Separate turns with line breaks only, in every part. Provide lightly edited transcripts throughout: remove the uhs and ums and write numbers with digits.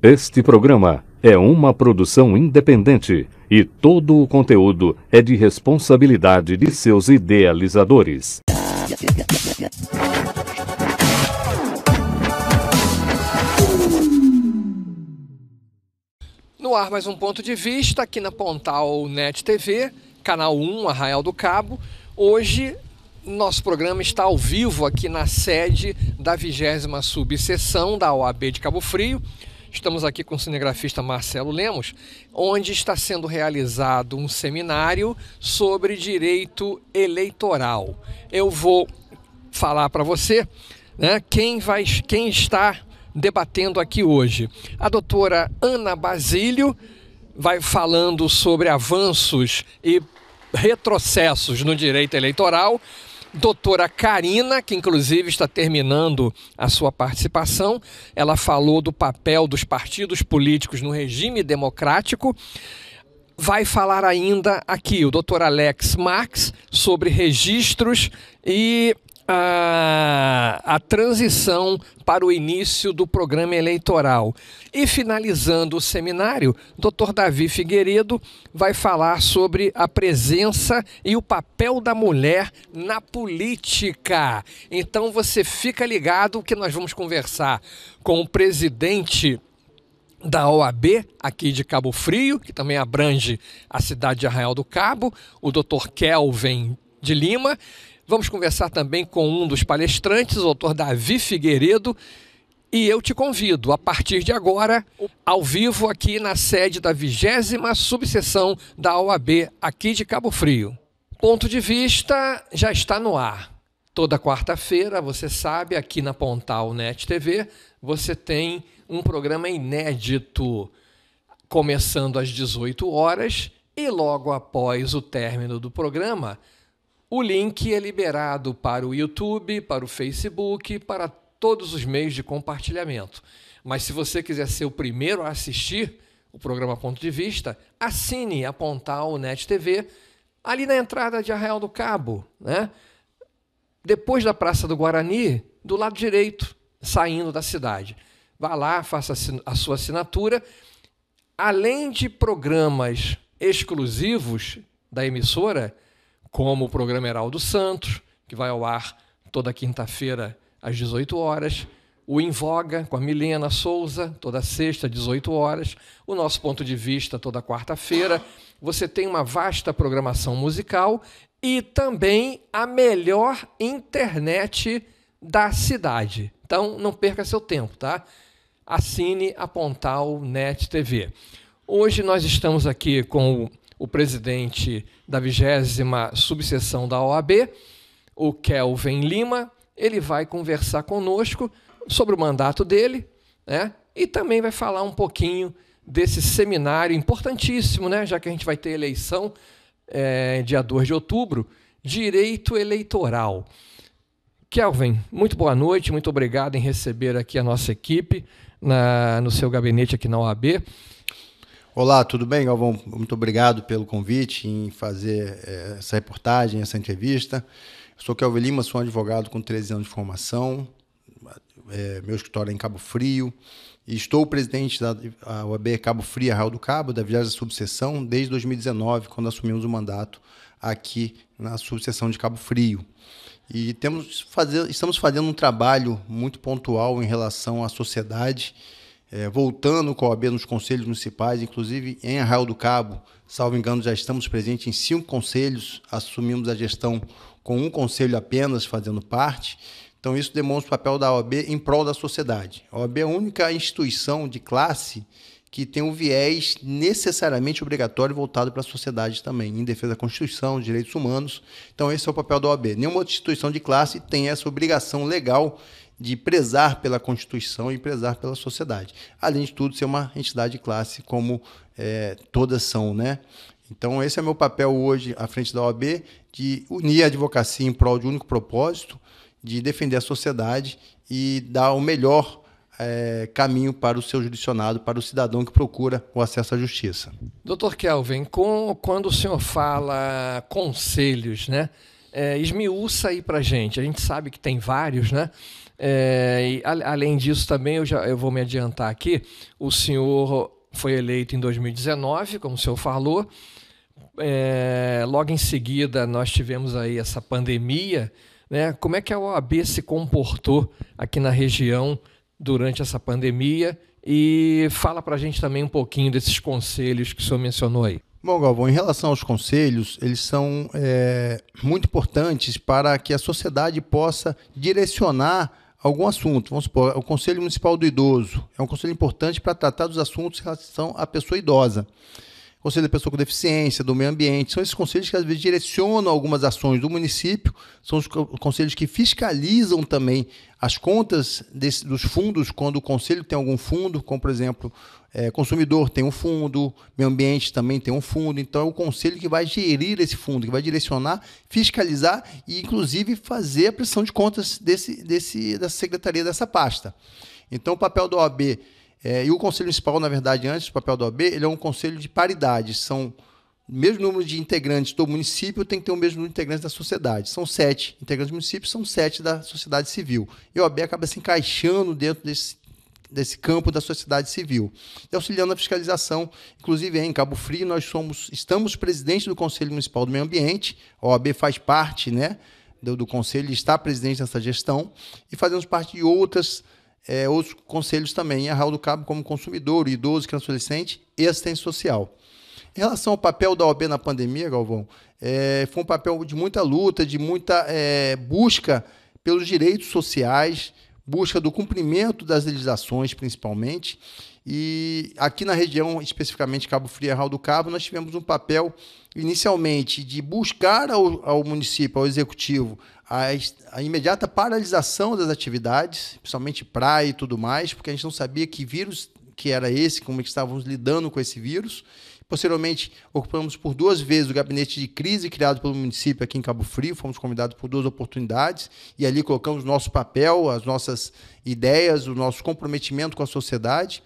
Este programa é uma produção independente e todo o conteúdo é de responsabilidade de seus idealizadores.
No ar, mais um ponto de vista aqui na Pontal Net TV, canal 1, Arraial do Cabo. Hoje, nosso programa está ao vivo aqui na sede da 20ª subseção da OAB de Cabo Frio. Estamos aqui com o cinegrafista Marcelo Lemos, onde está sendo realizado um seminário sobre direito eleitoral. Eu vou falar para você, né, quem está debatendo aqui hoje. A doutora Ana Basílio vai falando sobre avanços e retrocessos no direito eleitoral. Doutora Karina, que inclusive está terminando a sua participação, ela falou do papel dos partidos políticos no regime democrático. Vai falar ainda aqui o doutor Alex Marx sobre registros e a transição para o início do programa eleitoral. E finalizando o seminário, Dr. Davi Figueiredo vai falar sobre a presença e o papel da mulher na política. Então você fica ligado que nós vamos conversar com o presidente da OAB aqui de Cabo Frio, que também abrange a cidade de Arraial do Cabo, o Dr. Kelvin de Lima. Vamos conversar também com um dos palestrantes, o doutor Davi Figueiredo, e eu te convido, a partir de agora, ao vivo aqui na sede da 20ª subseção da OAB aqui de Cabo Frio. Ponto de vista já está no ar. Toda quarta-feira, você sabe, aqui na Pontal Net TV, você tem um programa inédito, começando às 18 horas, e logo após o término do programa, o link é liberado para o YouTube, para o Facebook, para todos os meios de compartilhamento. Mas se você quiser ser o primeiro a assistir o programa Ponto de Vista, assine a Pontal Net TV ali na entrada de Arraial do Cabo, né? Depois da Praça do Guarani, do lado direito, saindo da cidade. Vá lá, faça a sua assinatura. Além de programas exclusivos da emissora, como o programa Heraldo Santos, que vai ao ar toda quinta-feira às 18 horas, o Em Voga, com a Milena Souza, toda sexta às 18 horas, o Nosso Ponto de Vista, toda quarta-feira. Você tem uma vasta programação musical e também a melhor internet da cidade. Então, não perca seu tempo, tá? Assine a Pontal Net TV. Hoje nós estamos aqui com o presidente da 20ª subseção da OAB, o Kelvin Lima. Ele vai conversar conosco sobre o mandato dele, né? E também vai falar um pouquinho desse seminário importantíssimo, né? Já que a gente vai ter eleição dia 2 de outubro, direito eleitoral. Kelvin, muito boa noite, muito obrigado em receber aqui a nossa equipe no seu gabinete aqui na OAB.
Olá, tudo bem, Galvão? Muito obrigado pelo convite em fazer essa reportagem, essa entrevista. Eu sou Kelvin Lima, sou um advogado com 13 anos de formação, meu escritório é em Cabo Frio, e estou presidente da OAB Cabo Frio, Arraial do Cabo, da 20ª subseção, desde 2019, quando assumimos o mandato aqui na subseção de Cabo Frio. E estamos fazendo um trabalho muito pontual em relação à sociedade, voltando com a OAB nos conselhos municipais, inclusive em Arraial do Cabo, salvo engano, já estamos presentes em 5 conselhos, assumimos a gestão com um conselho apenas fazendo parte. Então isso demonstra o papel da OAB em prol da sociedade. A OAB é a única instituição de classe que tem um viés necessariamente obrigatório voltado para a sociedade também, em defesa da Constituição, dos direitos humanos. Então esse é o papel da OAB. Nenhuma outra instituição de classe tem essa obrigação legal de prezar pela Constituição e prezar pela sociedade. Além de tudo, ser uma entidade de classe como todas são, né? Então, esse é meu papel hoje à frente da OAB, de unir a advocacia em prol de um único propósito, de defender a sociedade e dar o melhor caminho para o seu jurisdicionado, para o cidadão que procura o acesso à justiça.
Doutor Kelvin, quando o senhor fala conselhos, né? Esmiuça aí para a gente sabe que tem vários, né? E, além disso também, eu vou me adiantar aqui, o senhor foi eleito em 2019, como o senhor falou, logo em seguida nós tivemos aí essa pandemia, né? Como é que a OAB se comportou aqui na região durante essa pandemia? E fala para a gente também um pouquinho desses conselhos que o senhor mencionou aí.
Bom, Galvão, em relação aos conselhos, eles são muito importantes para que a sociedade possa direcionar algum assunto. Vamos supor, o Conselho Municipal do Idoso é um conselho importante para tratar dos assuntos em relação à pessoa idosa. Conselho da Pessoa com Deficiência, do Meio Ambiente, são esses conselhos que às vezes direcionam algumas ações do município, são os conselhos que fiscalizam também as contas dos fundos, quando o conselho tem algum fundo, como por exemplo, consumidor tem um fundo, Meio Ambiente também tem um fundo, então é o conselho que vai gerir esse fundo, que vai direcionar, fiscalizar e inclusive fazer a prestação de contas dessa secretaria, dessa pasta. Então o papel da OAB... e o Conselho Municipal, na verdade, antes do papel da OAB, ele é um conselho de paridade. São o mesmo número de integrantes do município, tem que ter o mesmo número de integrantes da sociedade. São 7 integrantes do município, são 7 da sociedade civil. E a OAB acaba se encaixando dentro desse campo da sociedade civil, e auxiliando na fiscalização. Inclusive, em Cabo Frio, nós estamos presidente do Conselho Municipal do Meio Ambiente, a OAB faz parte, né, do Conselho, está presidente dessa gestão, e fazemos parte de outros conselhos também, em Arraial do Cabo como consumidor, idoso, criança adolescente e assistência social. Em relação ao papel da OAB na pandemia, Galvão, foi um papel de muita luta, de muita busca pelos direitos sociais, busca do cumprimento das legislações, principalmente, e aqui na região, especificamente Cabo Frio e Arraial do Cabo, nós tivemos um papel, inicialmente, de buscar ao município, ao executivo, a imediata paralisação das atividades, principalmente praia e tudo mais, porque a gente não sabia que vírus que era esse, como é que estávamos lidando com esse vírus. Posteriormente, ocupamos por 2 vezes o gabinete de crise criado pelo município aqui em Cabo Frio, fomos convidados por 2 oportunidades, e ali colocamos o nosso papel, as nossas ideias, o nosso comprometimento com a sociedade,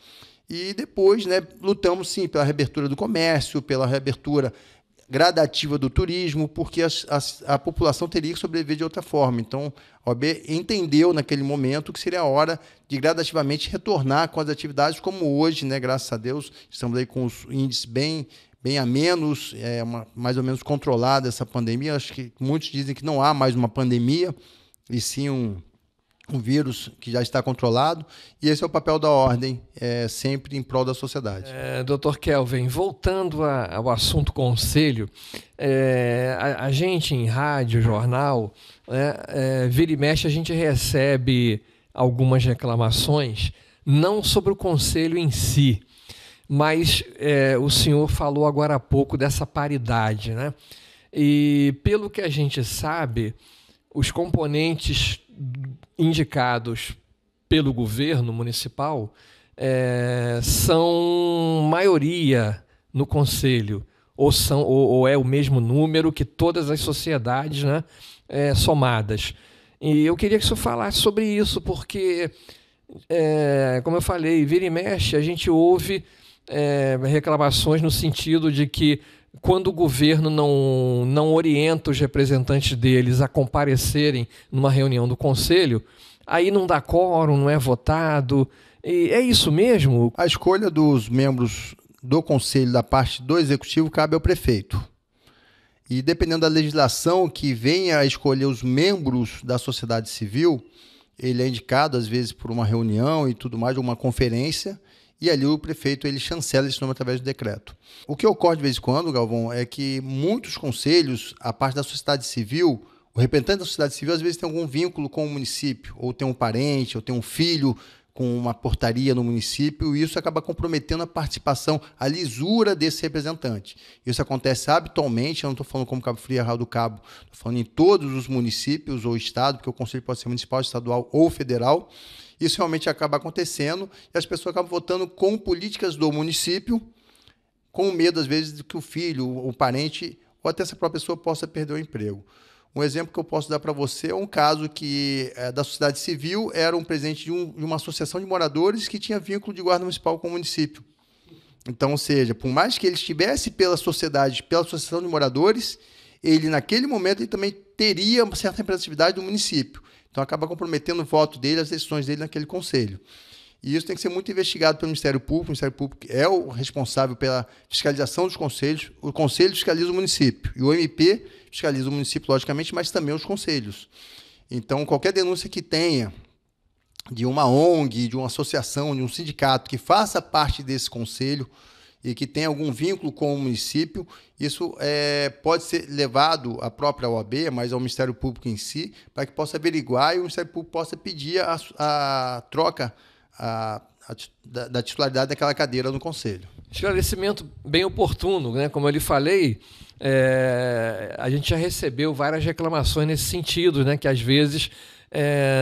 e depois, né, lutamos sim pela reabertura do comércio, pela reabertura gradativa do turismo, porque a população teria que sobreviver de outra forma. Então, a OAB entendeu naquele momento que seria a hora de gradativamente retornar com as atividades, como hoje, né, graças a Deus, estamos aí com os índices bem amenos, mais ou menos controlada essa pandemia. Acho que muitos dizem que não há mais uma pandemia, e sim um vírus que já está controlado, e esse é o papel da ordem, sempre em prol da sociedade.
Dr. Kelvin, voltando ao assunto conselho, a gente em rádio, jornal, vira e mexe, a gente recebe algumas reclamações, não sobre o conselho em si, mas o senhor falou agora há pouco dessa paridade, né? E pelo que a gente sabe, os componentes indicados pelo governo municipal são maioria no conselho, ou é o mesmo número que todas as sociedades, né, somadas. E eu queria que o senhor falasse sobre isso, porque, como eu falei, vira e mexe, a gente ouve reclamações no sentido de que quando o governo não orienta os representantes deles a comparecerem numa reunião do conselho, aí não dá quórum, não é votado. E é isso mesmo?
A escolha dos membros do conselho da parte do executivo cabe ao prefeito. E dependendo da legislação que venha a escolher os membros da sociedade civil, ele é indicado às vezes por uma reunião e tudo mais, uma conferência, e ali o prefeito ele chancela esse nome através do decreto. O que ocorre de vez em quando, Galvão, é que muitos conselhos, a parte da sociedade civil, o representante da sociedade civil às vezes tem algum vínculo com o município, ou tem um parente, ou tem um filho com uma portaria no município, e isso acaba comprometendo a participação, a lisura desse representante. Isso acontece habitualmente, eu não estou falando como Cabo Frio e Arraial do Cabo, estou falando em todos os municípios ou estado, porque o conselho pode ser municipal, estadual ou federal. Isso realmente acaba acontecendo e as pessoas acabam votando com políticas do município, com medo, às vezes, de que o filho, o parente, ou até essa própria pessoa possa perder o emprego. Um exemplo que eu posso dar para você é um caso que da sociedade civil era um presidente de uma associação de moradores que tinha vínculo de guarda municipal com o município. Então, ou seja, por mais que ele estivesse pela sociedade, pela associação de moradores, ele, naquele momento, ele também teria uma certa representatividade do município. Então acaba comprometendo o voto dele, as decisões dele naquele conselho. E isso tem que ser muito investigado pelo Ministério Público. O Ministério Público é o responsável pela fiscalização dos conselhos. O conselho fiscaliza o município. E o MP fiscaliza o município, logicamente, mas também os conselhos. Então, qualquer denúncia que tenha de uma ONG, de uma associação, de um sindicato que faça parte desse conselho e que tenha algum vínculo com o município, isso pode ser levado à própria OAB, mas ao Ministério Público em si, para que possa averiguar e o Ministério Público possa pedir a troca da titularidade daquela cadeira no Conselho.
Esclarecimento bem oportuno, né? Como eu lhe falei, a gente já recebeu várias reclamações nesse sentido, né? Que às vezes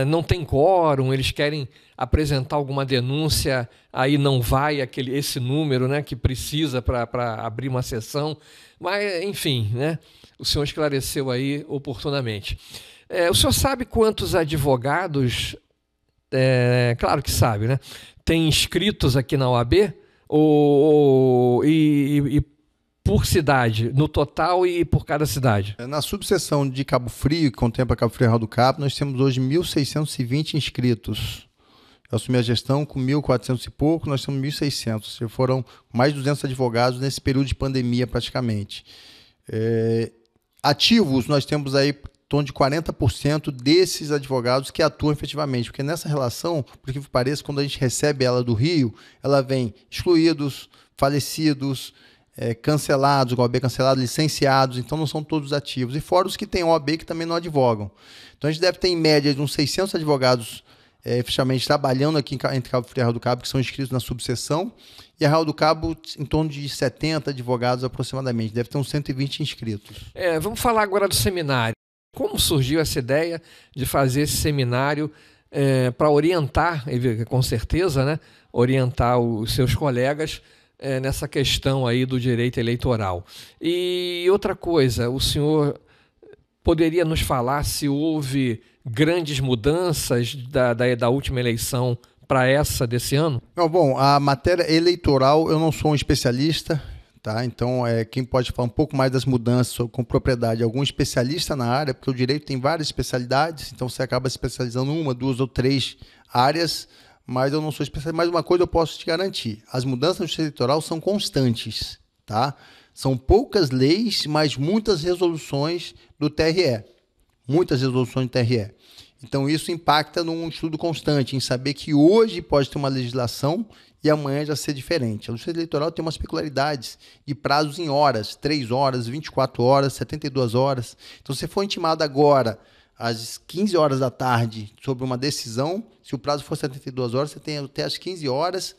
não tem quórum, eles querem apresentar alguma denúncia, aí não vai esse número, né? Que precisa para abrir uma sessão, mas enfim, né? O senhor esclareceu aí oportunamente. O senhor sabe quantos advogados... claro que sabe, né? Tem inscritos aqui na OAB e por cidade, no total e por cada cidade?
Na subseção de Cabo Frio, que contempla Cabo Frio e Arraial do Cabo, nós temos hoje 1.620 inscritos. Eu assumi a gestão com 1.400 e pouco, nós temos 1.600. Foram mais de 200 advogados nesse período de pandemia, praticamente. Ativos, nós temos aí de 40% desses advogados que atuam efetivamente, porque nessa relação, por que pareça, quando a gente recebe ela do Rio, ela vem excluídos, falecidos, cancelados, OAB cancelado, licenciados, então não são todos ativos, e fora os que têm OAB que também não advogam. Então a gente deve ter em média de uns 600 advogados efetivamente trabalhando aqui entre Cabo Frio e Arraial do Cabo, que são inscritos na subseção, e Arraial do Cabo em torno de 70 advogados aproximadamente, deve ter uns 120 inscritos.
Vamos falar agora do seminário. Como surgiu essa ideia de fazer esse seminário para orientar, com certeza, né, orientar os seus colegas nessa questão aí do direito eleitoral? E outra coisa, o senhor poderia nos falar se houve grandes mudanças da última eleição para essa desse ano?
Não, bom, a matéria eleitoral eu não sou um especialista. Tá? Então, quem pode falar um pouco mais das mudanças com propriedade, algum especialista na área, porque o direito tem várias especialidades, então você acaba se especializando em 1, 2 ou 3 áreas, mas eu não sou especialista. Mas uma coisa eu posso te garantir, as mudanças no justiça eleitoral são constantes. Tá? São poucas leis, mas muitas resoluções do TRE. Muitas resoluções do TRE. Então, isso impacta num estudo constante, em saber que hoje pode ter uma legislação e amanhã já ser diferente. A justiça eleitoral tem umas peculiaridades de prazos em horas, 3 horas, 24 horas, 72 horas. Então, se você for intimado agora, às 15 horas da tarde, sobre uma decisão, se o prazo for 72 horas, você tem até as 15 horas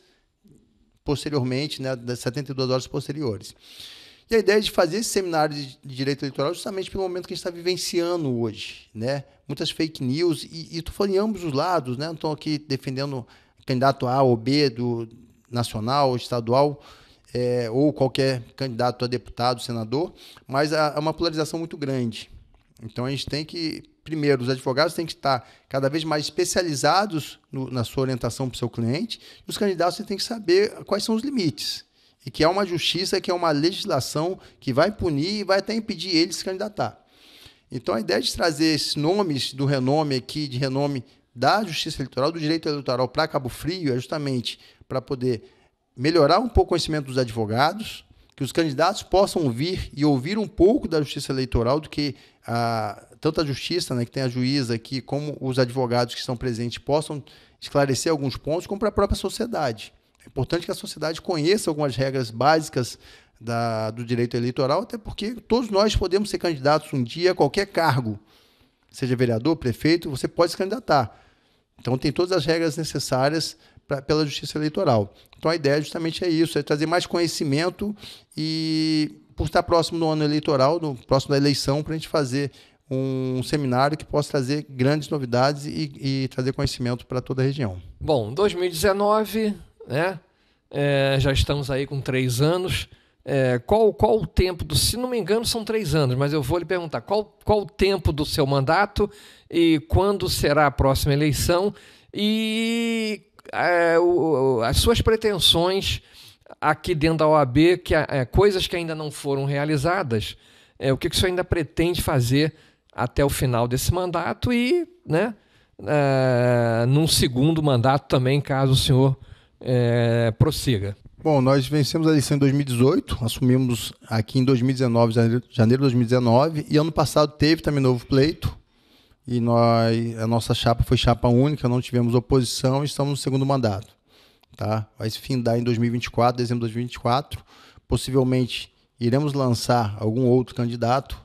posteriormente, né, das 72 horas posteriores. E a ideia de fazer esse seminário de direito eleitoral justamente pelo momento que a gente está vivenciando hoje, né? Muitas fake news, e estou falando em ambos os lados, né? Não estou aqui defendendo candidato A ou B, do nacional, estadual, ou qualquer candidato a deputado, senador, mas há uma polarização muito grande. Então a gente tem que, primeiro, os advogados têm que estar cada vez mais especializados na sua orientação para o seu cliente, e os candidatos têm que saber quais são os limites. E que é uma justiça, que é uma legislação que vai punir e vai até impedir ele de se candidatar. Então, a ideia de trazer esses nomes do renome aqui, de renome da justiça eleitoral, do direito eleitoral para Cabo Frio, é justamente para poder melhorar um pouco o conhecimento dos advogados, que os candidatos possam vir e ouvir um pouco da justiça eleitoral, do que tanto a justiça, né, que tem a juíza aqui, como os advogados que estão presentes possam esclarecer alguns pontos, como para a própria sociedade. É importante que a sociedade conheça algumas regras básicas do direito eleitoral, até porque todos nós podemos ser candidatos um dia a qualquer cargo, seja vereador, prefeito, você pode se candidatar. Então, tem todas as regras necessárias pela justiça eleitoral. Então, a ideia justamente é isso, é trazer mais conhecimento e, por estar próximo do ano eleitoral, próximo da eleição, para a gente fazer um seminário que possa trazer grandes novidades e trazer conhecimento para toda a região.
Bom, 2019... né? Já estamos aí com 3 anos. Qual o tempo se não me engano, são 3 anos, mas eu vou lhe perguntar qual o tempo do seu mandato e quando será a próxima eleição e as suas pretensões aqui dentro da OAB, coisas que ainda não foram realizadas, o que o senhor ainda pretende fazer até o final desse mandato e, né, num segundo mandato também, caso o senhor prossiga.
Bom, nós vencemos a eleição em 2018, assumimos aqui em 2019, janeiro de 2019, e ano passado teve também novo pleito, e a nossa chapa foi chapa única, não tivemos oposição e estamos no segundo mandato. Tá? Vai se findar em 2024, dezembro de 2024. Possivelmente iremos lançar algum outro candidato,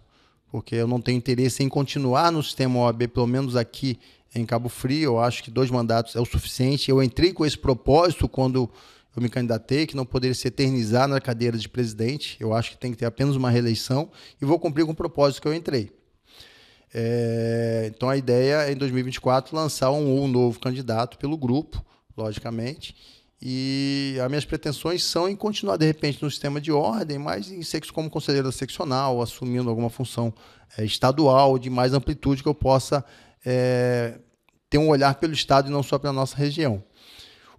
porque eu não tenho interesse em continuar no sistema OAB, pelo menos aqui em Cabo Frio. Eu acho que 2 mandatos é o suficiente. Eu entrei com esse propósito quando eu me candidatei, que não poderia se eternizar na cadeira de presidente. Eu acho que tem que ter apenas uma reeleição e vou cumprir com o propósito que eu entrei. Então a ideia é em 2024 lançar um novo candidato pelo grupo, logicamente, e as minhas pretensões são em continuar de repente no sistema de ordem, mas em ser como conselheiro seccional, assumindo alguma função estadual de mais amplitude, que eu possa ter um olhar pelo estado e não só pela nossa região.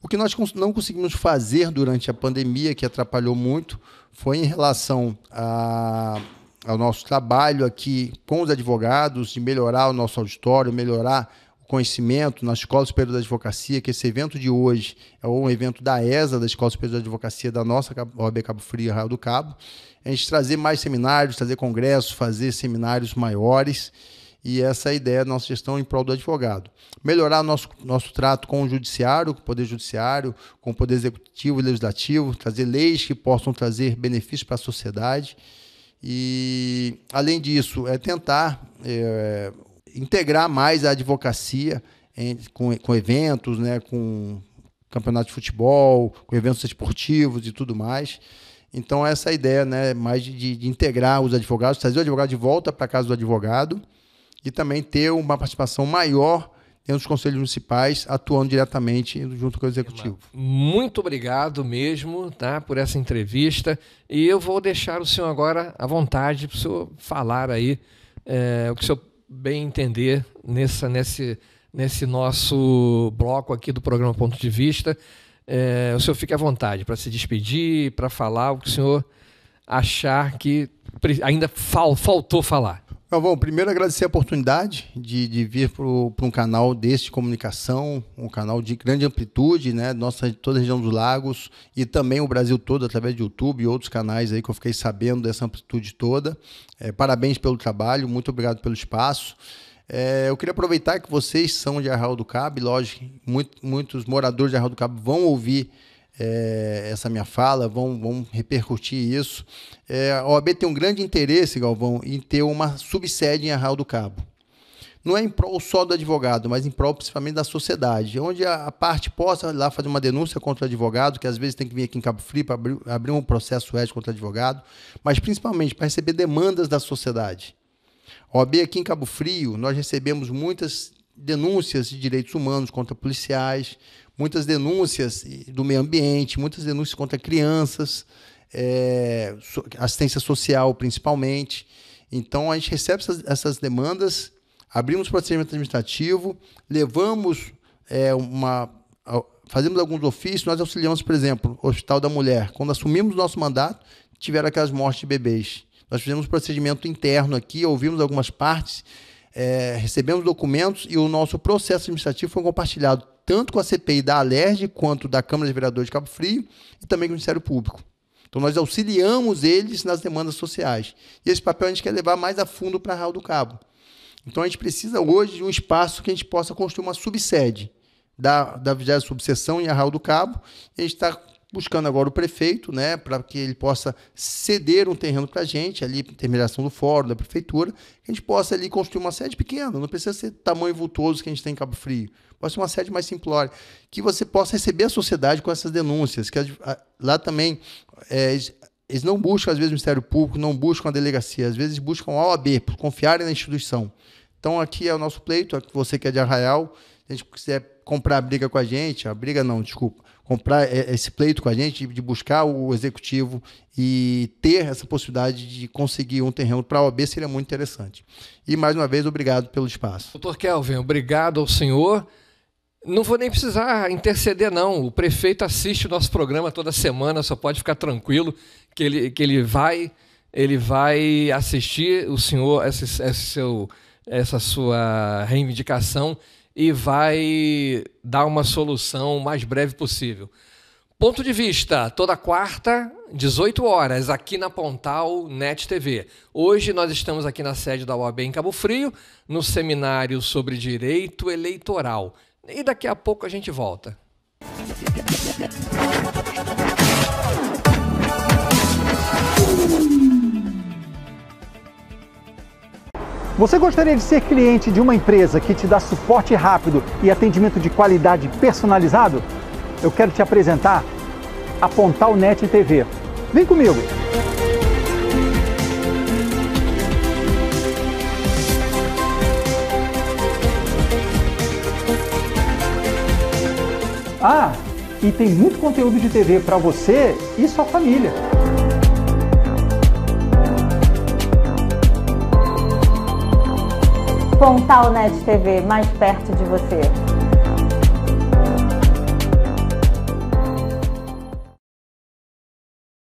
O que nós não conseguimos fazer durante a pandemia, que atrapalhou muito, foi em relação ao nosso trabalho aqui com os advogados, de melhorar o nosso auditório, melhorar o conhecimento na Escola Superior da Advocacia, que esse evento de hoje é um evento da ESA, da Escola Superior da Advocacia da nossa OAB Cabo Frio, Arraial do Cabo. A gente trazer mais seminários, trazer congressos, fazer seminários maiores, e essa é a ideia da nossa gestão em prol do advogado. Melhorar nosso trato com o judiciário, com o poder judiciário, com o poder executivo e legislativo, trazer leis que possam trazer benefícios para a sociedade. E, além disso, tentar integrar mais a advocacia com eventos, né, com campeonato de futebol, com eventos esportivos e tudo mais. Então, essa é a ideia, né, mais de integrar os advogados, trazer o advogado de volta para a casa do advogado e também ter uma participação maior dentro dos conselhos municipais, atuando diretamente junto com o executivo.
Muito obrigado mesmo, tá, por essa entrevista, e eu vou deixar o senhor agora à vontade para o senhor falar aí o que o senhor bem entender nesse nosso bloco aqui do programa Ponto de Vista. O senhor fique à vontade para se despedir, para falar o que o senhor achar que ainda faltou falar.
Bom, primeiro agradecer a oportunidade de vir para um canal desse de comunicação, um canal de grande amplitude, né, toda a região dos lagos e também o Brasil todo, através de YouTube e outros canais aí que eu fiquei sabendo dessa amplitude toda. Parabéns pelo trabalho, muito obrigado pelo espaço. Eu queria aproveitar que vocês são de Arraial do Cabo, e lógico, muitos moradores de Arraial do Cabo vão ouvir essa minha fala, vão repercutir isso. A OAB tem um grande interesse, Galvão, em ter uma subsede em Arraial do Cabo. Não é em prol só do advogado, mas em prol principalmente da sociedade, onde a parte possa lá fazer uma denúncia contra o advogado, que às vezes tem que vir aqui em Cabo Frio para abrir um processo ético contra o advogado, mas principalmente para receber demandas da sociedade. A OAB aqui em Cabo Frio, nós recebemos muitas denúncias de direitos humanos contra policiais, muitas denúncias do meio ambiente, muitas denúncias contra crianças, assistência social principalmente. Então, a gente recebe essas demandas, abrimos procedimento administrativo, levamos fazemos alguns ofícios, nós auxiliamos, por exemplo, o Hospital da Mulher. Quando assumimos o nosso mandato, tiveram aquelas mortes de bebês. Nós fizemos um procedimento interno aqui, ouvimos algumas partes, recebemos documentos e o nosso processo administrativo foi compartilhado tanto com a CPI da Alerj quanto da Câmara de Vereadores de Cabo Frio e também com o Ministério Público. Então, nós auxiliamos eles nas demandas sociais. E esse papel a gente quer levar mais a fundo para Arraial do Cabo. Então, a gente precisa hoje de um espaço que a gente possa construir uma subsede da 20ª subseção em Arraial do Cabo. E a gente está buscando agora o prefeito, né, para que ele possa ceder um terreno para a gente, ali, intermediação do fórum, da prefeitura, que a gente possa ali construir uma sede pequena, não precisa ser tamanho vultuoso que a gente tem em Cabo Frio, pode ser uma sede mais simplória, que você possa receber a sociedade com essas denúncias, que lá também eles não buscam, às vezes, o Ministério Público, não buscam a delegacia, às vezes buscam a OAB, por confiarem na instituição. Então, aqui é o nosso pleito, você que é de Arraial, se a gente quiser comprar a briga com a gente, comprar esse pleito com a gente, de buscar o executivo e ter essa possibilidade de conseguir um terreno para a OAB seria muito interessante. E, mais uma vez, obrigado pelo espaço.
Doutor Kelvin, obrigado ao senhor. Não vou nem precisar interceder, não. O prefeito assiste o nosso programa toda semana, só pode ficar tranquilo que ele vai assistir o senhor, esse seu essa sua reivindicação e vai dar uma solução o mais breve possível. Ponto de Vista, toda quarta, 18 horas, aqui na Pontal Net TV. Hoje nós estamos aqui na sede da OAB em Cabo Frio, no seminário sobre direito eleitoral. E daqui a pouco a gente volta.
Você gostaria de ser cliente de uma empresa que te dá suporte rápido e atendimento de qualidade personalizado? Eu quero te apresentar a Pontal Net TV. Vem comigo! Ah, e tem muito conteúdo de TV para você e sua família.
Pontal Net TV, mais perto de você.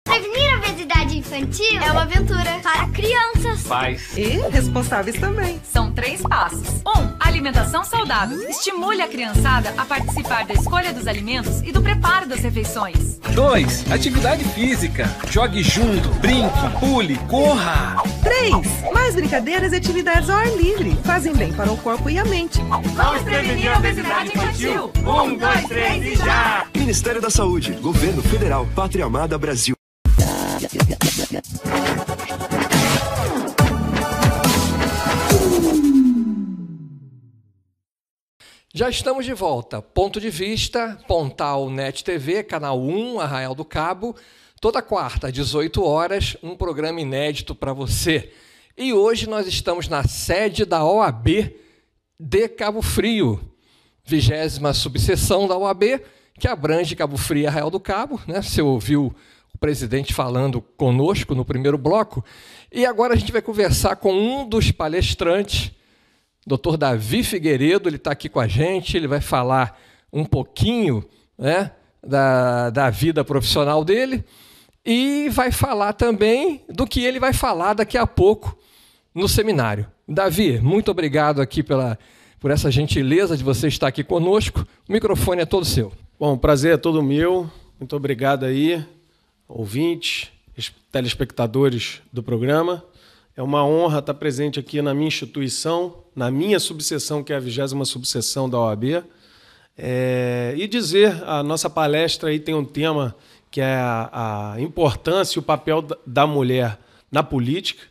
Prevenir a obesidade infantil é uma aventura para crianças,
pais
e responsáveis também.
São 3 passos. 1. Alimentação saudável. Estimule a criançada a participar da escolha dos alimentos e do preparo das refeições.
2. Atividade física. Jogue junto, brinque, pule, corra.
3. Mais brincadeiras e atividades ao ar livre. Fazem bem para o corpo e a mente.
Vamos prevenir a obesidade infantil. 1, 2, 3 e já!
Ministério da Saúde, Governo Federal, Pátria Amada Brasil.
Já estamos de volta. Ponto de Vista, Pontal Net TV, canal 1, Arraial do Cabo. Toda quarta, às 18 horas, um programa inédito para você. E hoje nós estamos na sede da OAB de Cabo Frio, 20ª subseção da OAB, que abrange Cabo Frio e Arraial do Cabo, né? Você ouviu o presidente falando conosco no primeiro bloco. E agora a gente vai conversar com um dos palestrantes, Dr. Davi Figueiredo. Ele está aqui com a gente, ele vai falar um pouquinho, né, da vida profissional dele e vai falar também do que ele vai falar daqui a pouco no seminário. Davi, muito obrigado aqui por essa gentileza de você estar aqui conosco. O microfone é todo seu.
Bom, o prazer é todo meu. Muito obrigado aí, ouvintes, telespectadores do programa. É uma honra estar presente aqui na minha instituição, na minha subseção, que é a 20ª subseção da OAB. E dizer, a nossa palestra aí tem um tema que é a importância e o papel da mulher na política.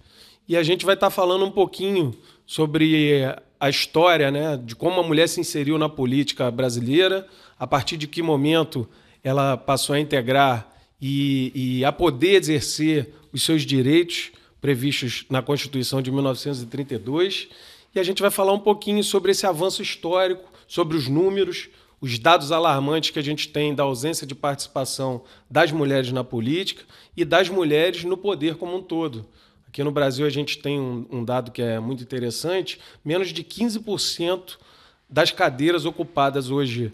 E a gente vai estar falando um pouquinho sobre a história, né, de como a mulher se inseriu na política brasileira, a partir de que momento ela passou a integrar e a poder exercer os seus direitos previstos na Constituição de 1932. E a gente vai falar um pouquinho sobre esse avanço histórico, sobre os números, os dados alarmantes que a gente tem da ausência de participação das mulheres na política e das mulheres no poder como um todo. Aqui no Brasil a gente tem um dado que é muito interessante: menos de 15% das cadeiras ocupadas hoje,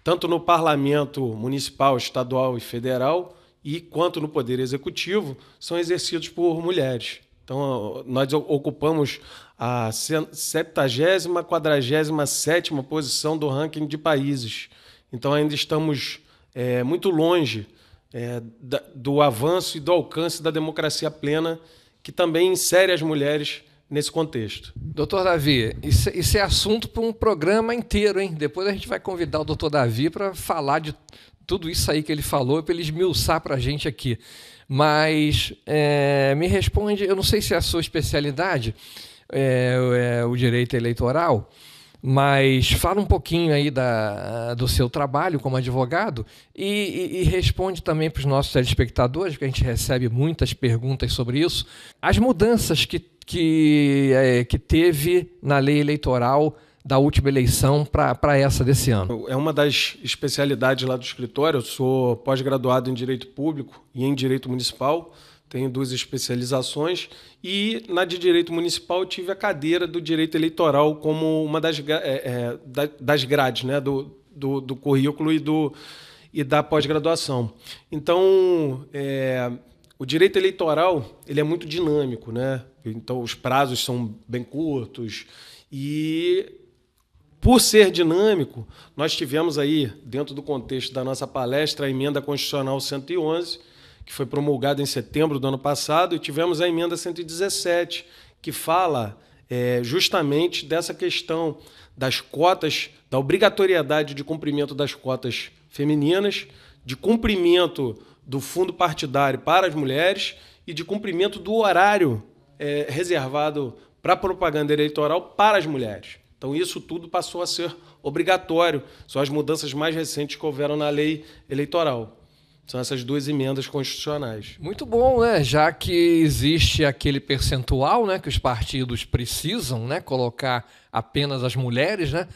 tanto no parlamento municipal, estadual e federal, e quanto no Poder Executivo, são exercidos por mulheres. Então, nós ocupamos a 70ª, 47ª posição do ranking de países. Então, ainda estamos muito longe do avanço e do alcance da democracia plena, que também insere as mulheres nesse contexto.
Doutor Davi, isso é assunto para um programa inteiro, hein? Depois a gente vai convidar o doutor Davi para falar de tudo isso aí que ele falou, para ele esmiuçar para a gente aqui. Mas me responde, eu não sei se é a sua especialidade, o direito eleitoral, mas fala um pouquinho aí do seu trabalho como advogado e responde também para os nossos telespectadores, porque a gente recebe muitas perguntas sobre isso, as mudanças que teve na lei eleitoral da última eleição para essa desse ano.
É uma das especialidades lá do escritório. Eu sou pós-graduado em Direito Público e em Direito Municipal, tenho 2 especializações, e na de Direito Municipal eu tive a cadeira do Direito Eleitoral como uma das grades, né, do currículo e da pós-graduação. Então, o direito eleitoral ele é muito dinâmico, né? Então, os prazos são bem curtos E, por ser dinâmico, nós tivemos aí, dentro do contexto da nossa palestra, a Emenda Constitucional 111, que foi promulgada em setembro do ano passado, e tivemos a Emenda 117, que fala justamente dessa questão das cotas, da obrigatoriedade de cumprimento das cotas femininas, de cumprimento do fundo partidário para as mulheres e de cumprimento do horário reservado para a propaganda eleitoral para as mulheres. Então, isso tudo passou a ser obrigatório. São as mudanças mais recentes que houveram na lei eleitoral. São essas duas emendas constitucionais.
Muito bom, né? Já que existe aquele percentual, né, que os partidos precisam, né, colocar apenas as mulheres, né?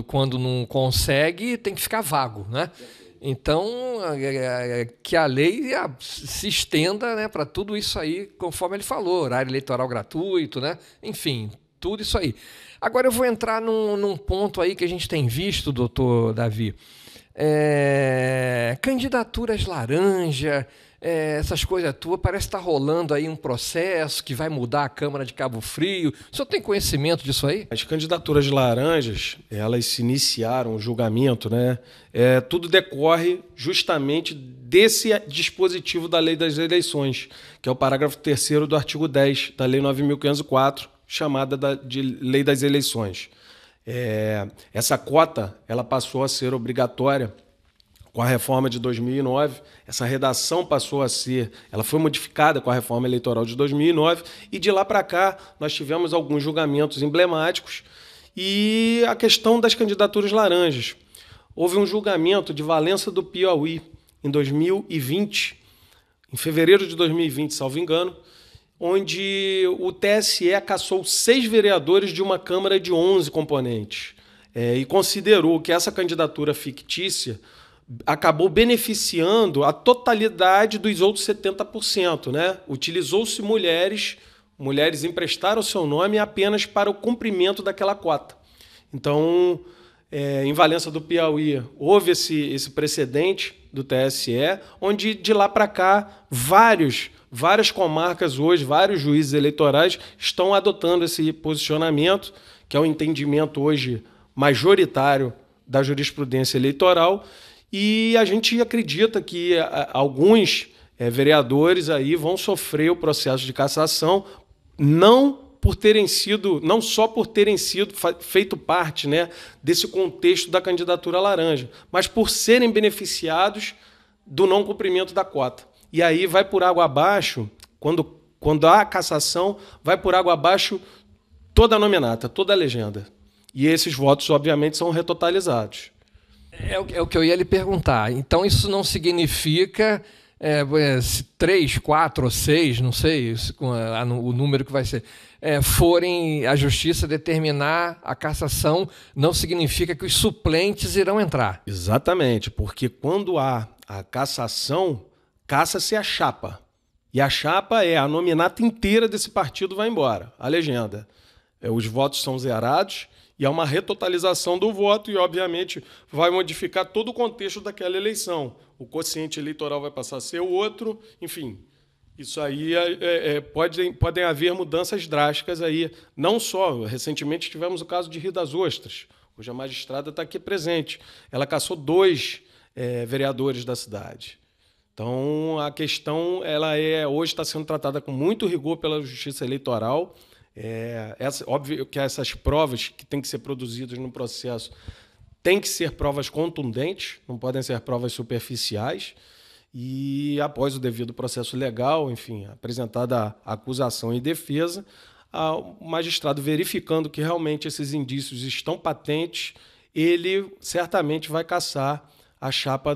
Quando não consegue, tem que ficar vago, né? Então, que a lei se estenda, né, para tudo isso aí, conforme ele falou, horário eleitoral gratuito, né? Enfim, tudo isso aí. Agora eu vou entrar num ponto aí que a gente tem visto, doutor Davi. Candidaturas laranja, essas coisas tuas, parece que está rolando aí um processo que vai mudar a Câmara de Cabo Frio. O senhor tem conhecimento disso aí?
As candidaturas laranjas, elas se iniciaram o julgamento, né? Tudo decorre justamente desse dispositivo da Lei das Eleições, que é o parágrafo 3º do artigo 10 da Lei 9.504, chamada de Lei das Eleições. Essa cota ela passou a ser obrigatória com a reforma de 2009, essa redação ela foi modificada com a reforma eleitoral de 2009, e de lá para cá nós tivemos alguns julgamentos emblemáticos e a questão das candidaturas laranjas. Houve um julgamento de Valença do Piauí em 2020, em fevereiro de 2020, salvo engano, onde o TSE cassou 6 vereadores de uma Câmara de 11 componentes e considerou que essa candidatura fictícia acabou beneficiando a totalidade dos outros 70%. Né? Utilizou-se mulheres emprestaram seu nome apenas para o cumprimento daquela cota. Então, em Valença do Piauí, houve esse precedente do TSE, onde de lá para cá várias comarcas hoje, vários juízes eleitorais estão adotando esse posicionamento, que é um entendimento hoje majoritário da jurisprudência eleitoral, e a gente acredita que alguns vereadores aí vão sofrer o processo de cassação, não só por terem sido feito parte, né, desse contexto da candidatura laranja, mas por serem beneficiados do não cumprimento da cota. E aí vai por água abaixo, quando há cassação, vai por água abaixo toda a nominata, toda a legenda. E esses votos, obviamente, são retotalizados.
É o que eu ia lhe perguntar. Então, isso não significa 3, 4 ou 6, não sei o número que vai ser, forem a justiça determinar a cassação, não significa que os suplentes irão entrar.
Exatamente, porque quando há a cassação, caça-se a chapa. E a chapa a nominata inteira desse partido vai embora, a legenda. Os votos são zerados e há uma retotalização do voto e, obviamente, vai modificar todo o contexto daquela eleição. O quociente eleitoral vai passar a ser o outro, enfim. Isso aí podem haver mudanças drásticas aí. Não só, recentemente tivemos o caso de Rio das Ostras. Hoje a magistrada está aqui presente. Ela cassou 2 vereadores da cidade. Então, a questão hoje está sendo tratada com muito rigor pela Justiça Eleitoral. Óbvio que essas provas que têm que ser produzidas no processo têm que ser provas contundentes, não podem ser provas superficiais. E, após o devido processo legal, enfim, apresentada a acusação e defesa, o magistrado verificando que realmente esses indícios estão patentes, ele certamente vai cassar a chapa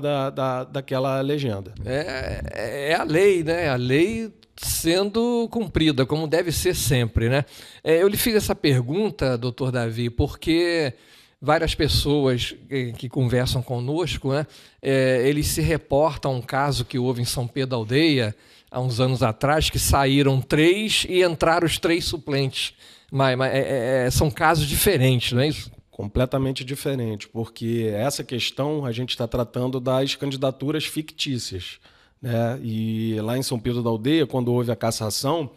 daquela legenda.
É a lei, né? A lei sendo cumprida, como deve ser sempre, né? Eu lhe fiz essa pergunta, doutor Davi, porque várias pessoas que conversam conosco, né, eles se reportam a um caso que houve em São Pedro da Aldeia, há uns anos atrás, que saíram 3 e entraram os 3 suplentes. Mas são casos diferentes, não é isso?
Completamente diferente, porque essa questão a gente está tratando das candidaturas fictícias, né? E lá em São Pedro da Aldeia, quando houve a cassação,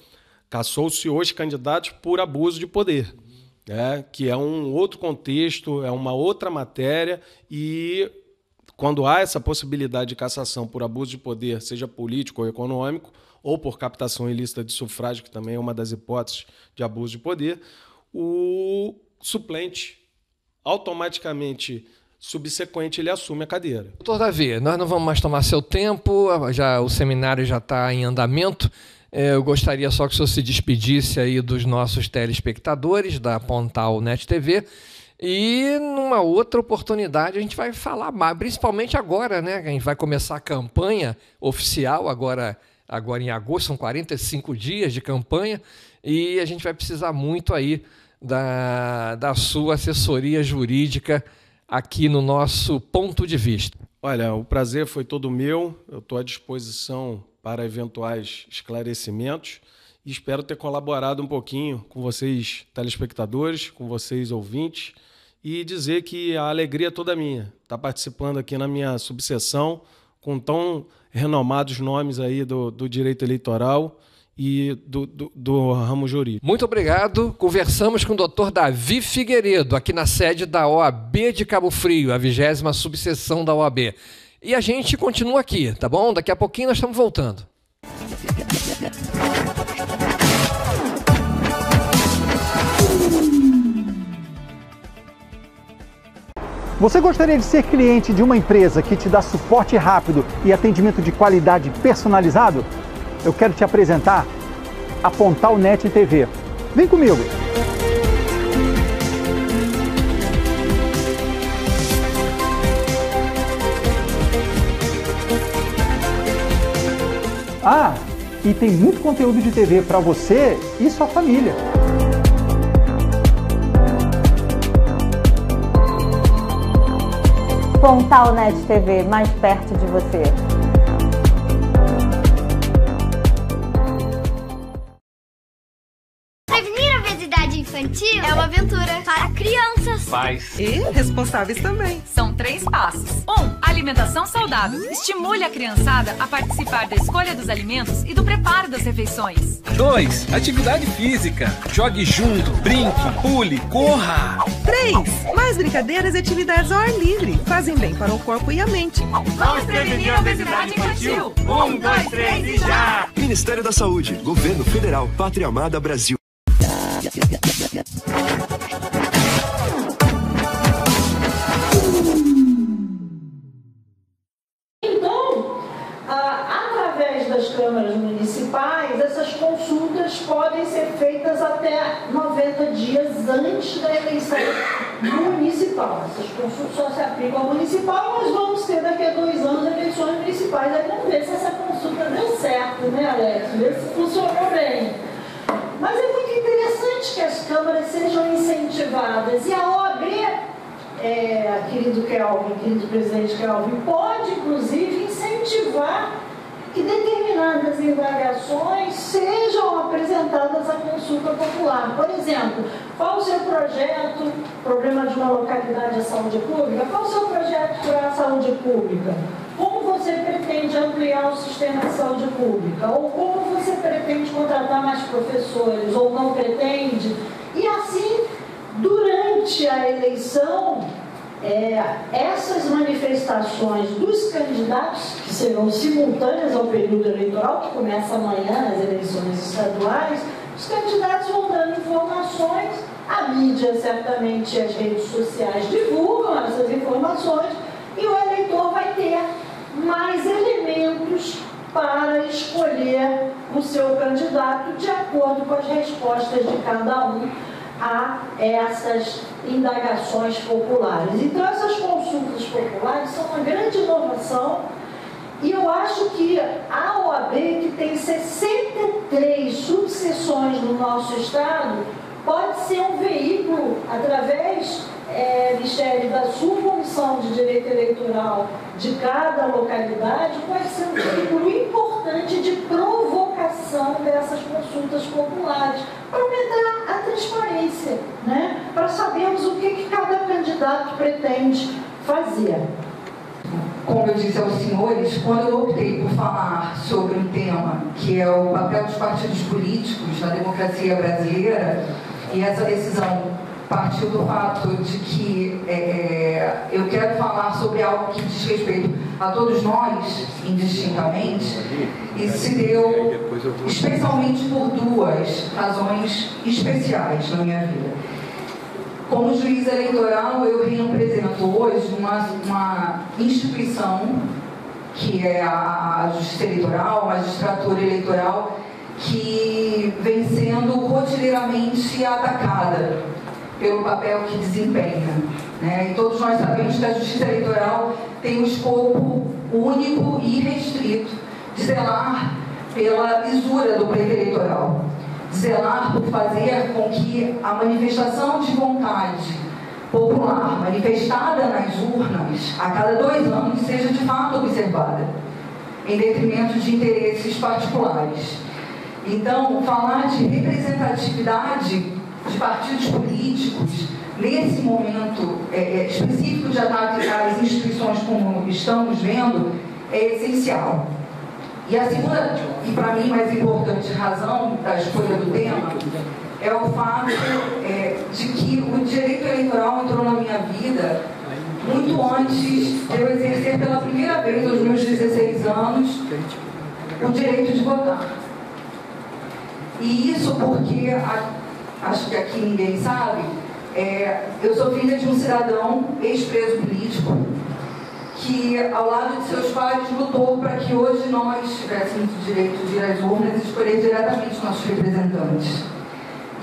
cassou-se os candidatos por abuso de poder. que é um outro contexto, é uma outra matéria, e quando há essa possibilidade de cassação por abuso de poder, seja político ou econômico, ou por captação ilícita de sufrágio, que também é uma das hipóteses de abuso de poder, o suplente automaticamente subsequente ele assume a cadeira.
Doutor Davi, nós não vamos mais tomar seu tempo, o seminário já está em andamento. Eu gostaria só que o senhor se despedisse aí dos nossos telespectadores da Pontal Net TV, e numa outra oportunidade a gente vai falar mais, principalmente agora, né? A gente vai começar a campanha oficial agora em agosto, são 45 dias de campanha, e a gente vai precisar muito aí da sua assessoria jurídica aqui no nosso ponto de vista.
Olha, o prazer foi todo meu, eu estou à disposição para eventuais esclarecimentos e espero ter colaborado um pouquinho com vocês, telespectadores, com vocês, ouvintes, e dizer que a alegria é toda minha, estar participando aqui na minha subseção com tão renomados nomes aí do direito eleitoral e do ramo jurídico.
Muito obrigado. Conversamos com o Dr. Davi Figueiredo, aqui na sede da OAB de Cabo Frio, a 20ª subseção da OAB. E a gente continua aqui, tá bom? Daqui a pouquinho nós estamos voltando.
Você gostaria de ser cliente de uma empresa que te dá suporte rápido e atendimento de qualidade personalizado? Eu quero te apresentar a Pontal Net TV. Vem comigo! Ah, e tem muito conteúdo de TV para você e sua família.
Pontal Net TV, mais perto de você.
Prevenir a obesidade infantil é uma aventura para crianças,
pais
e responsáveis também.
São 3 passos. 1. Alimentação saudável. Estimule a criançada a participar da escolha dos alimentos e do preparo das refeições.
2. Atividade física. Jogue junto, brinque, pule, corra.
3. Mais brincadeiras e atividades ao ar livre. Fazem bem para o corpo e a mente.
Vamos prevenir a obesidade infantil. 1, 2, 3 e já!
Ministério da Saúde, Governo Federal, Pátria Amada Brasil.
Através das câmaras municipais, essas consultas podem ser feitas até 90 dias antes da eleição municipal. Essas consultas só se aplicam ao municipal, mas vamos ter daqui a 2 anos eleições municipais. Aí vamos ver se essa consulta deu certo, né, Alex? Ver se funcionou bem. Mas é muito interessante que as câmaras sejam incentivadas. E a OAB, querido Kelvin, querido presidente Kelvin, pode, inclusive, incentivar que determinadas indagações sejam apresentadas à consulta popular. Por exemplo, qual o seu projeto, problema de uma localidade à saúde pública? Qual o seu projeto para a saúde pública? Como você pretende ampliar o sistema de saúde pública? Ou como você pretende contratar mais professores? Ou não pretende? E assim, durante a eleição, essas manifestações dos candidatos, que serão simultâneas ao período eleitoral, que começa amanhã nas eleições estaduais, os candidatos vão dando informações, a mídia, certamente, as redes sociais divulgam essas informações, e o eleitor vai ter mais elementos para escolher o seu candidato de acordo com as respostas de cada um a essas indagações populares. Então, essas consultas populares são uma grande inovação, e eu acho que a OAB, que tem 63 subseções no nosso estado, pode ser um veículo, através, Michele, da subcomissão de direito eleitoral de cada localidade, pode ser um veículo importante de provocação dessas consultas populares, para aumentar a transparência, né? Para sabermos o que cada candidato pretende fazer.
Como eu disse aos senhores, quando eu optei por falar sobre um tema que é o papel dos partidos políticos na democracia brasileira, e essa decisão partiu do fato de que eu quero falar sobre algo que diz respeito a todos nós, indistintamente, e se deu especialmente por duas razões especiais na minha vida. Como juiz eleitoral, eu represento hoje uma instituição que é a Justiça Eleitoral, a magistratura eleitoral, que vem sendo rotineiramente atacada pelo papel que desempenha, né? E todos nós sabemos que a Justiça Eleitoral tem um escopo único e restrito de zelar pela lisura do pleito eleitoral, de zelar por fazer com que a manifestação de vontade popular manifestada nas urnas a cada 2 anos seja de fato observada, em detrimento de interesses particulares. Então, falar de representatividade de partidos políticos nesse momento específico de ataque às instituições, como estamos vendo, é essencial. E a segunda, e para mim mais importante razão da escolha do tema, é o fato de que o direito eleitoral entrou na minha vida muito antes de eu exercer pela primeira vez, aos meus 16 anos, o direito de votar. E isso porque, acho que aqui ninguém sabe, eu sou filha de um cidadão ex-preso político que, ao lado de seus pais, lutou para que hoje nós tivéssemos o direito de ir às urnas e escolher diretamente nossos representantes.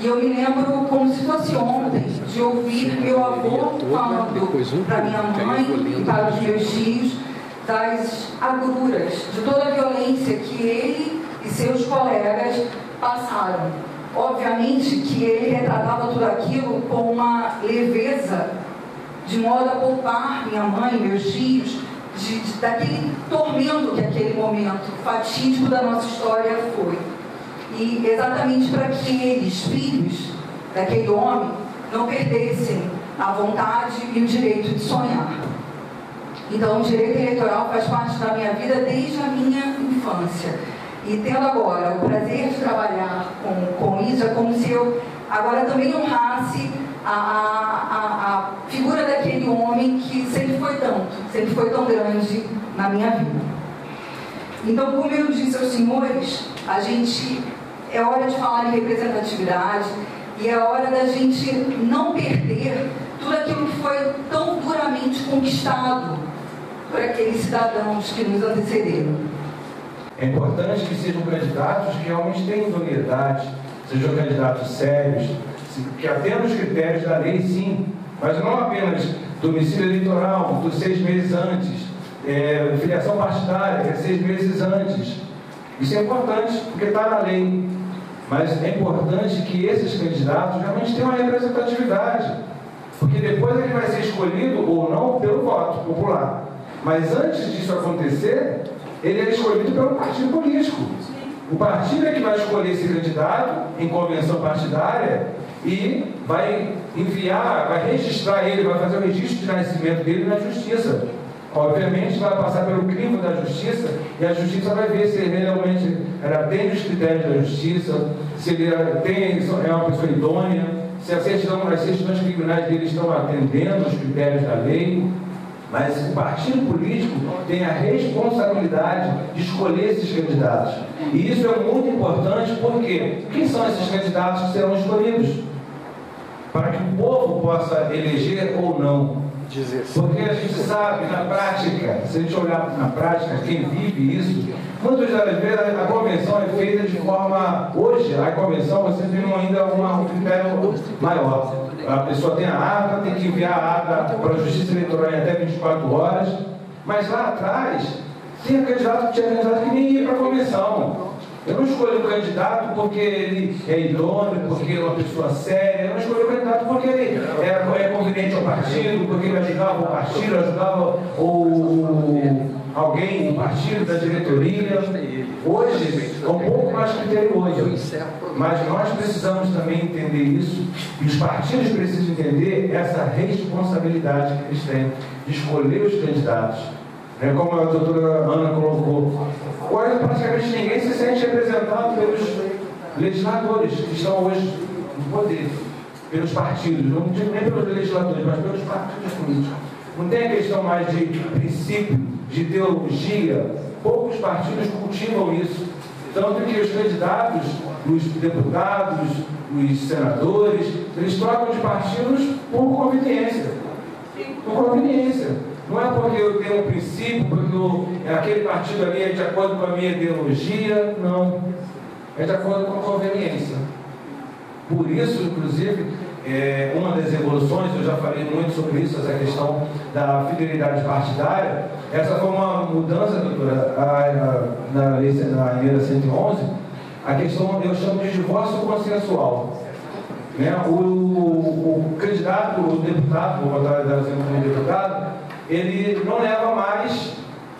E eu me lembro, como se fosse ontem, de ouvir meu avô falando para minha mãe e para os meus tios das agruras, de toda a violência que ele e seus colegas passaram. Obviamente que ele retratava tudo aquilo com uma leveza, de modo a poupar minha mãe, meus tios, daquele tormento que aquele momento fatídico da nossa história foi. E exatamente para que eles, filhos daquele homem, não perdessem a vontade e o direito de sonhar. Então, o direito eleitoral faz parte da minha vida desde a minha infância. E tendo agora o prazer de trabalhar com isso, é como se eu agora também honrasse a figura daquele homem que sempre foi tão grande na minha vida. Então, como eu disse aos senhores, é hora de falar em representatividade e é hora da gente não perder tudo aquilo que foi tão duramente conquistado por aqueles cidadãos que nos antecederam.
É importante que sejam candidatos que realmente tenham idoneidade, sejam candidatos sérios, que atendam os critérios da lei, sim, mas não apenas domicílio eleitoral, dos 6 meses antes, filiação partidária, que é 6 meses antes. Isso é importante, porque está na lei. Mas é importante que esses candidatos realmente tenham uma representatividade, porque depois ele vai ser escolhido ou não pelo voto popular. Mas antes disso acontecer, ele é escolhido pelo partido político. O partido é que vai escolher esse candidato em convenção partidária e vai enviar, vai registrar ele, vai fazer o registro de nascimento dele na justiça. Obviamente vai passar pelo crivo da justiça e a justiça vai ver se ele realmente atende os critérios da justiça, se ele é uma pessoa idônea, se as certidões criminais dele estão atendendo os critérios da lei. Mas o partido político tem a responsabilidade de escolher esses candidatos. E isso é muito importante porque quem são esses candidatos que serão escolhidos? Para que o povo possa eleger ou não. Porque a gente sabe, na prática, se a gente olhar na prática, quem vive isso, muitas das vezes a convenção é feita de forma... Hoje, a convenção, você tem ainda um critério maior. A pessoa tem a ata, tem que enviar a ata para a Justiça Eleitoral em até 24 horas, mas lá atrás, tinha candidato que nem ia para a convenção. Eu não escolhi um candidato porque ele é idôneo, porque ele é uma pessoa séria. Eu não escolhi um candidato porque ele é conveniente ao partido, porque ele ajudava o partido, ajudava alguém no partido, da diretoria. Hoje é um pouco mais criterioso, mas nós precisamos também entender isso, e os partidos precisam entender essa responsabilidade que eles têm de escolher os candidatos. Como a doutora Ana colocou, hoje praticamente ninguém se sente representado pelos legisladores que estão hoje no poder. pelos partidos, não digo nem pelos legisladores, mas pelos partidos políticos. Não tem a questão mais de princípio, de teologia. Poucos partidos cultivam isso. Tanto que os candidatos, os deputados, os senadores, eles trocam de partidos por conveniência. Por conveniência. Não é porque eu tenho um princípio, porque aquele partido ali é de acordo com a minha ideologia, não. É de acordo com a conveniência. Por isso, inclusive, uma das evoluções, eu já falei muito sobre isso, essa questão da fidelidade partidária, essa foi uma mudança, doutora, na emenda 111, a questão, eu chamo de divórcio consensual. Né? O candidato, o deputado, vou botar como deputado, ele não leva mais,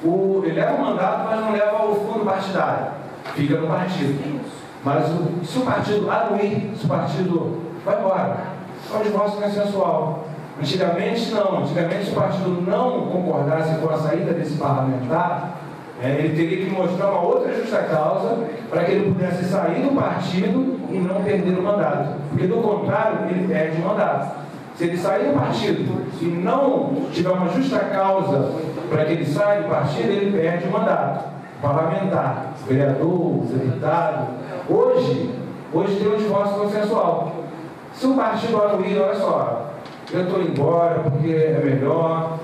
ele leva o mandato, mas não leva o fundo partidário, fica no partido. Mas se o partido anuir, se o partido vai embora, é um divórcio consensual. Antigamente não, antigamente se o partido não concordasse com a saída desse parlamentar, ele teria que mostrar uma outra justa causa para que ele pudesse sair do partido e não perder o mandato. Porque do contrário, ele perde o mandato. Se ele sair do partido e não tiver uma justa causa para que ele saia do partido, ele perde o mandato. Parlamentar, vereador, deputado. Hoje tem um divórcio consensual. Se o partido anuir, olha só, eu estou embora porque é melhor.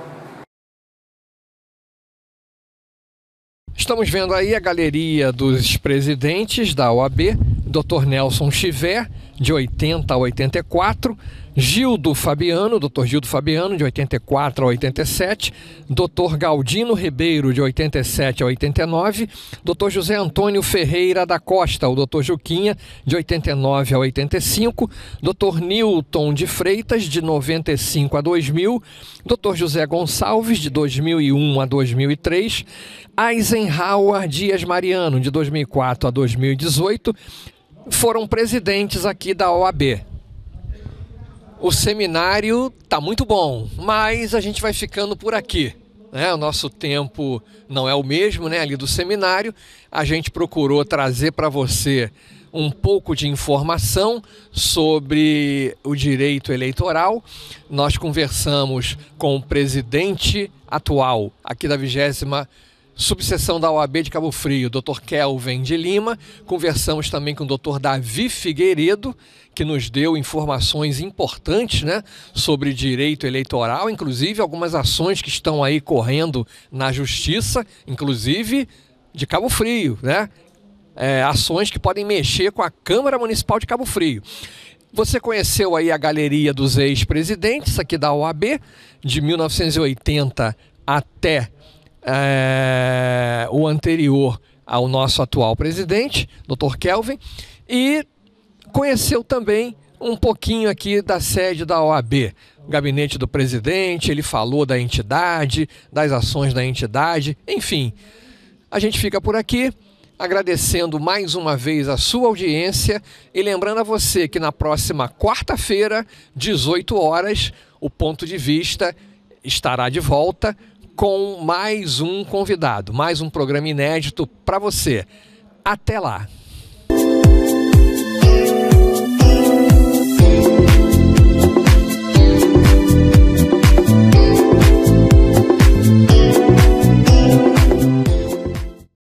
Estamos vendo aí a galeria dos presidentes da OAB, Dr. Nelson Chiver, de 80 a 84, Gildo Fabiano, Dr. Gildo Fabiano, de 84 a 87, Dr. Galdino Ribeiro, de 87 a 89, Dr. José Antônio Ferreira da Costa, o Dr. Juquinha, de 89 a 85, Dr. Newton de Freitas, de 95 a 2000, Dr. José Gonçalves, de 2001 a 2003, Eisenhower Dias Mariano, de 2004 a 2018, foram presidentes aqui da OAB. O seminário está muito bom, mas a gente vai ficando por aqui, né? O nosso tempo não é o mesmo, né, ali do seminário. A gente procurou trazer para você um pouco de informação sobre o direito eleitoral. Nós conversamos com o presidente atual aqui da 20ª subseção da OAB de Cabo Frio, Dr. Kelvin de Lima. Conversamos também com o Dr. Davi Figueiredo, que nos deu informações importantes, né, sobre direito eleitoral, inclusive algumas ações que estão aí correndo na Justiça, inclusive de Cabo Frio, né? Ações que podem mexer com a Câmara Municipal de Cabo Frio. Você conheceu aí a galeria dos ex-presidentes aqui da OAB, de 1980 até o anterior ao nosso atual presidente, Dr. Kelvin, e conheceu também um pouquinho aqui da sede da OAB, o gabinete do presidente. Ele falou da entidade, das ações da entidade, enfim. A gente fica por aqui, agradecendo mais uma vez a sua audiência e lembrando a você que na próxima quarta-feira, 18 horas, o Ponto de Vista estará de volta com mais um convidado, mais um programa inédito para você. Até lá!